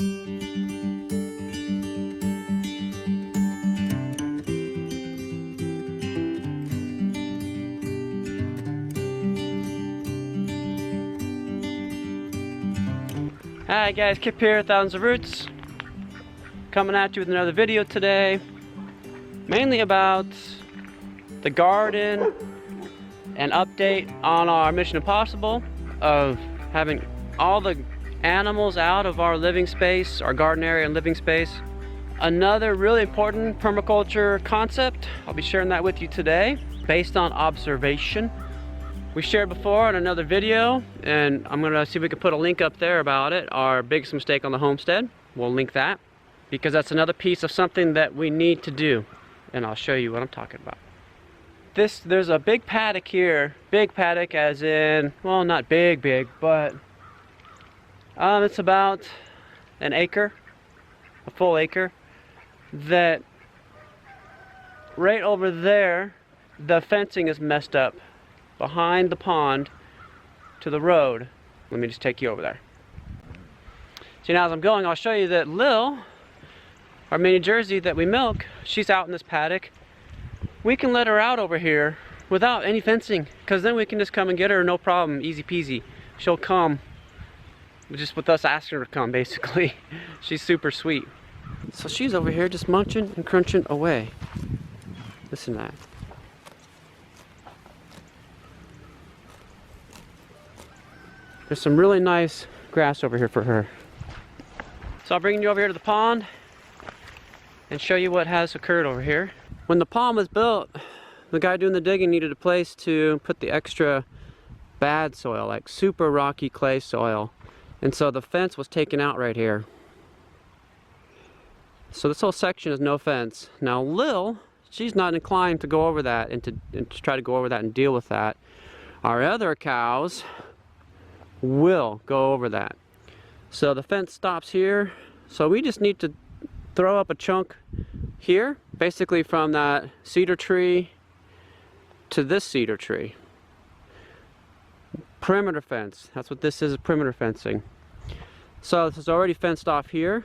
Hi guys, Kip here, Thousands of Roots, coming at you with another video today, mainly about the garden, an update on our Mission Impossible of having all the animals out of our living space, our garden area and living space. Another really important permaculture concept, I'll be sharing that with you today, based on observation. We shared before in another video, and I'm gonna see if we can put a link up there about it, our biggest mistake on the homestead. We'll link that, because that's another piece of something that we need to do, and I'll show you what I'm talking about. There's a big paddock here, big paddock as in, well, not big, but it's about an acre, a full acre, that right over there, the fencing is messed up behind the pond to the road. Let me just take you over there. See, now as I'm going, I'll show you that Lil, our mini Jersey that we milk, she's out in this paddock. We can let her out over here without any fencing, because then we can just come and get her, no problem, easy peasy. She'll come, just with us asking her to come, basically. She's super sweet. So she's over here just munching and crunching away. Listen to that. There's some really nice grass over here for her. So I'll bring you over here to the pond and show you what has occurred over here. When the pond was built, the guy doing the digging needed a place to put the extra bad soil, like super rocky clay soil. And so the fence was taken out right here. So this whole section is no fence. Now Lil, she's not inclined to go over that and to try to go over that and deal with that. Our other cows will go over that. So the fence stops here. So we just need to throw up a chunk here, basically from that cedar tree to this cedar tree. Perimeter fence. That's what this is, perimeter fencing. So this is already fenced off here.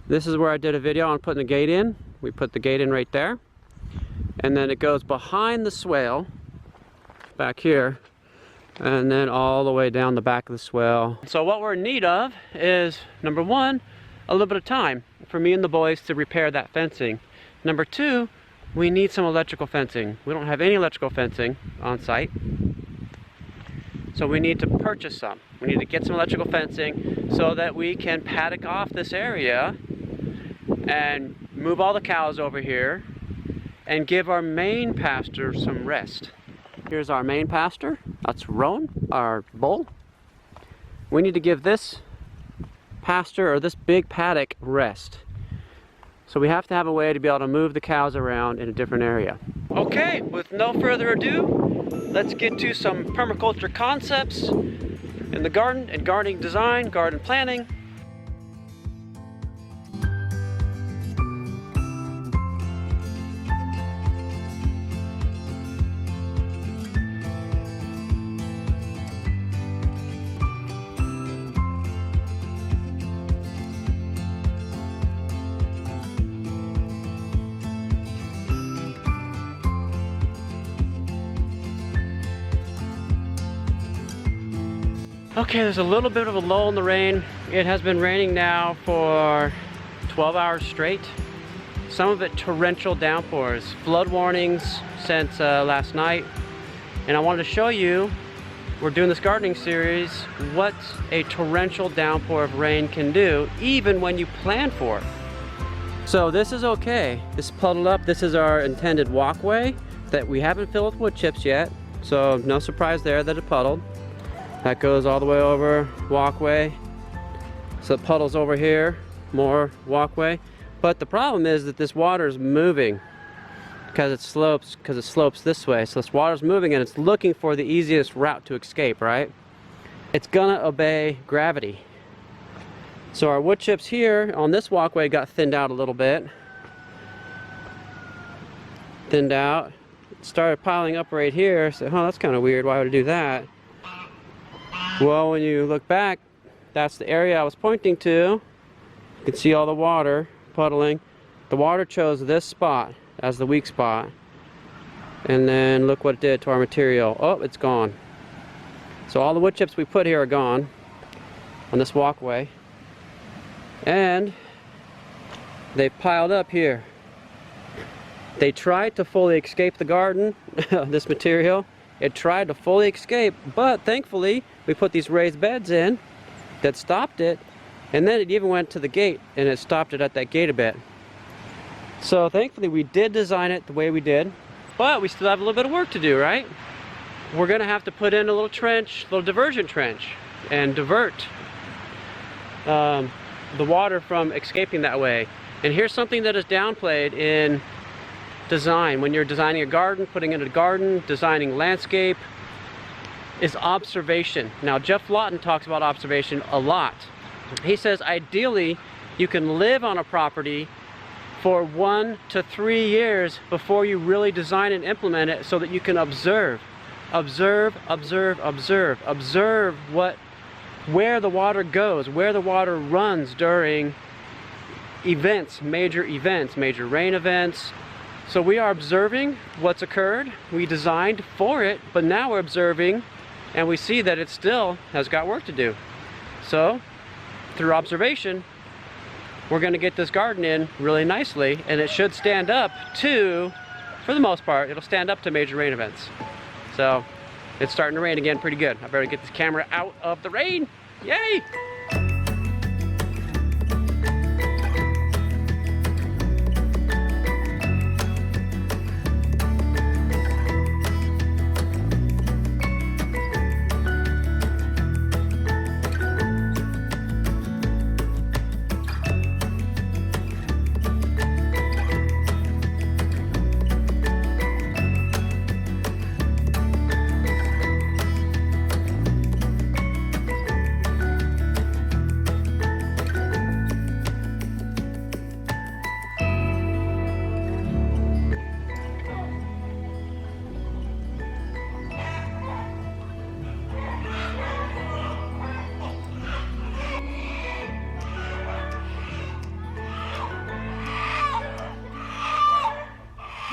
This is where I did a video on putting the gate in. We put the gate in right there. And then it goes behind the swale, back here, and then all the way down the back of the swale. So what we're in need of is, number one, a little bit of time for me and the boys to repair that fencing. Number two, we need some electrical fencing. We don't have any electrical fencing on site, so we need to purchase some. We need to get some electrical fencing so that we can paddock off this area and move all the cows over here and give our main pasture some rest. Here's our main pasture. That's Roan, our bull. We need to give this pasture, or this big paddock, rest. So we have to have a way to be able to move the cows around in a different area. Okay, with no further ado, let's get to some permaculture concepts in the garden and gardening design, garden planning. Okay, there's a little bit of a lull in the rain. It has been raining now for 12 hours straight. Some of it torrential downpours, flood warnings since last night. And I wanted to show you, we're doing this gardening series, what a torrential downpour of rain can do, even when you plan for it. So this is okay. This is puddled up. This is our intended walkway that we haven't filled with wood chips yet. So no surprise there that it puddled. That goes all the way over, walkway. So it puddles over here, more walkway. But the problem is that this water is moving because it slopes this way. So this water's moving and it's looking for the easiest route to escape, right? It's gonna obey gravity. So our wood chips here on this walkway got thinned out a little bit. Thinned out. It started piling up right here. So, that's kind of weird. Why would it do that? Well, when you look back, that's the area I was pointing to. You can see all the water puddling. The water chose this spot as the weak spot. And then look what it did to our material. Oh, it's gone. So all the wood chips we put here are gone on this walkway. And they've piled up here. They tried to fully escape the garden, this material. It tried to fully escape, but thankfully we put these raised beds in that stopped it, and then it even went to the gate and it stopped it at that gate a bit. So thankfully we did design it the way we did, but we still have a little bit of work to do, right? We're gonna have to put in a little trench, little diversion trench, and divert the water from escaping that way. And here's something that is downplayed in design. When you're designing a garden, putting in a garden, designing landscape, is observation. Now Jeff Lawton talks about observation a lot. He says ideally you can live on a property for 1 to 3 years before you really design and implement it, so that you can observe where the water goes, where the water runs during events, major rain events. So we are observing what's occurred. We designed for it, but now we're observing and we see that it still has got work to do. So through observation, we're going to get this garden in really nicely, and it should stand up to, for the most part, it'll stand up to major rain events. So it's starting to rain again pretty good. I better get this camera out of the rain. Yay!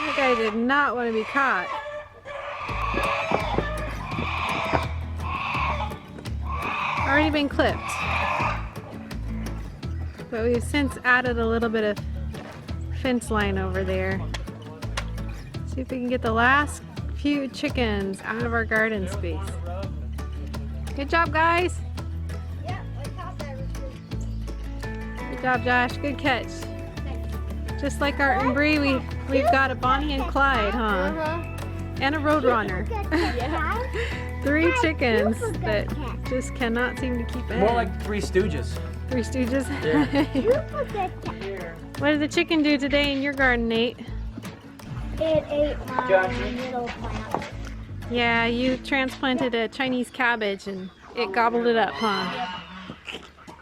That guy did not want to be caught. Already been clipped. But we've since added a little bit of fence line over there. See if we can get the last few chickens out of our garden space. Good job, guys. Good job, Josh. Good catch. Just like Art and Bree, we've got a Bonnie and Clyde, huh? And a Roadrunner. 3 chickens that just cannot seem to keep in. More like 3 Stooges. 3 Stooges? Yeah. What did the chicken do today in your garden, Nate? It ate my little plant. Yeah, you transplanted a Chinese cabbage and it gobbled it up, huh?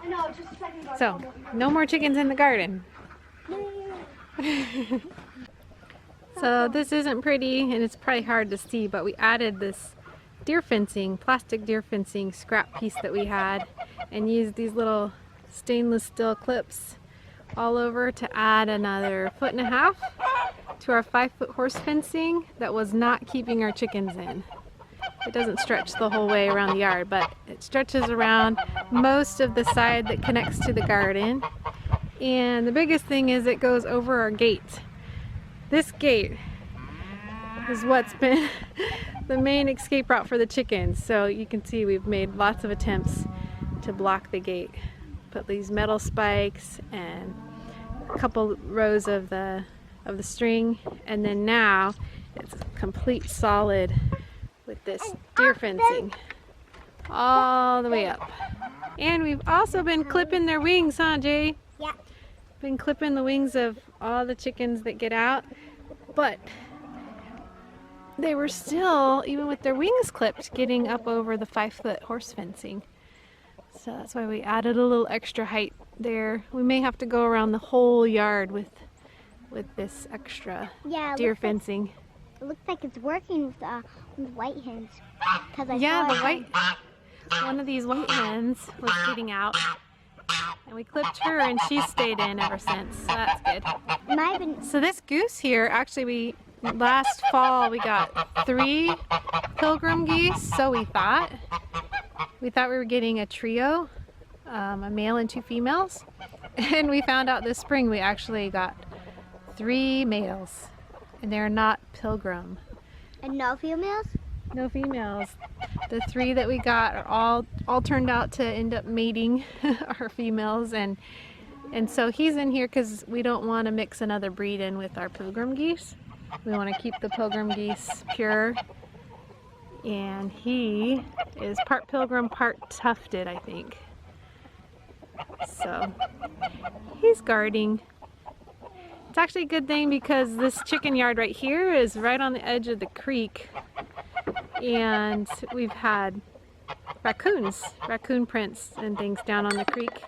I know, just a second ago. So, no more chickens in the garden. So this isn't pretty and it's probably hard to see, but we added this deer fencing, plastic deer fencing scrap piece that we had, and used these little stainless steel clips all over to add another 1.5 feet to our 5-foot horse fencing that was not keeping our chickens in. It doesn't stretch the whole way around the yard, but it stretches around most of the side that connects to the garden. And the biggest thing is it goes over our gate. This gate is what's been the main escape route for the chickens. So you can see we've made lots of attempts to block the gate. Put these metal spikes and a couple rows of the string, and then now it's complete solid with this deer fencing all the way up. And we've also been clipping their wings, huh, Jay? Yeah. Been clipping the wings of all the chickens that get out, but they were still, even with their wings clipped, getting up over the 5-foot horse fencing. So that's why we added a little extra height there. We may have to go around the whole yard with this extra deer fencing. It looks like it's working with white hens. Yeah, the one of these white hens was getting out, and we clipped her and she's stayed in ever since, so that's good. So this goose here, actually last fall we got 3 pilgrim geese, so we thought we were getting a trio, a male and 2 females, and we found out this spring we actually got 3 males, and they're not pilgrim. And no females? No females. The 3 that we got are all turned out to end up mating our females, and so he's in here because we don't want to mix another breed in with our pilgrim geese. We want to keep the pilgrim geese pure, and he is part pilgrim, part tufted, I think. So he's guarding. It's actually a good thing because this chicken yard right here is right on the edge of the creek, and we've had raccoon prints and things down on the creek,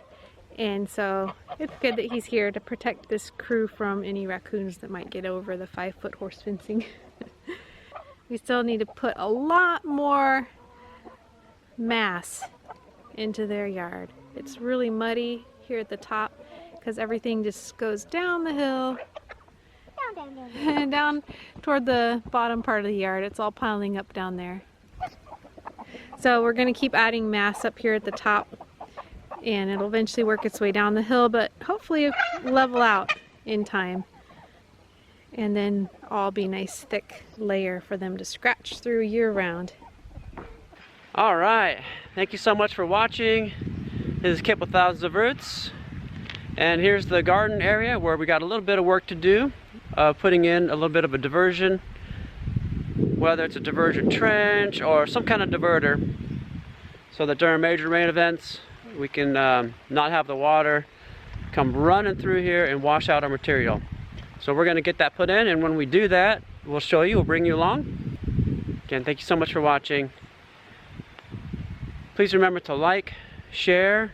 and so it's good that he's here to protect this crew from any raccoons that might get over the 5-foot horse fencing. We still need to put a lot more mass into their yard. It's really muddy here at the top because everything just goes down the hill and down toward the bottom part of the yard. It's all piling up down there. So we're going to keep adding mass up here at the top, and it'll eventually work its way down the hill, but hopefully level out in time, and then all be nice thick layer for them to scratch through year round. All right, thank you so much for watching. This is Kip with Thousands of Roots, and here's the garden area where we got a little bit of work to do, putting in a little bit of a diversion, whether it's a diversion trench or some kind of diverter, so that during major rain events we can not have the water come running through here and wash out our material. So we're going to get that put in, and when we do that, we'll show you, we'll bring you along. Again, thank you so much for watching. Please remember to like, share,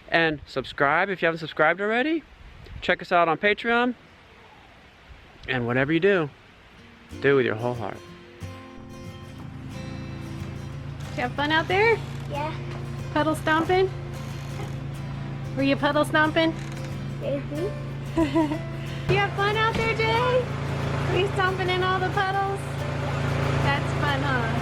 and subscribe if you haven't subscribed already. Check us out on Patreon, and whatever you do, do it with your whole heart. Did you have fun out there? Yeah. Puddle stomping? Were you puddle stomping? Mm-hmm. You have fun out there, Jay? Were you stomping in all the puddles? That's fun, huh?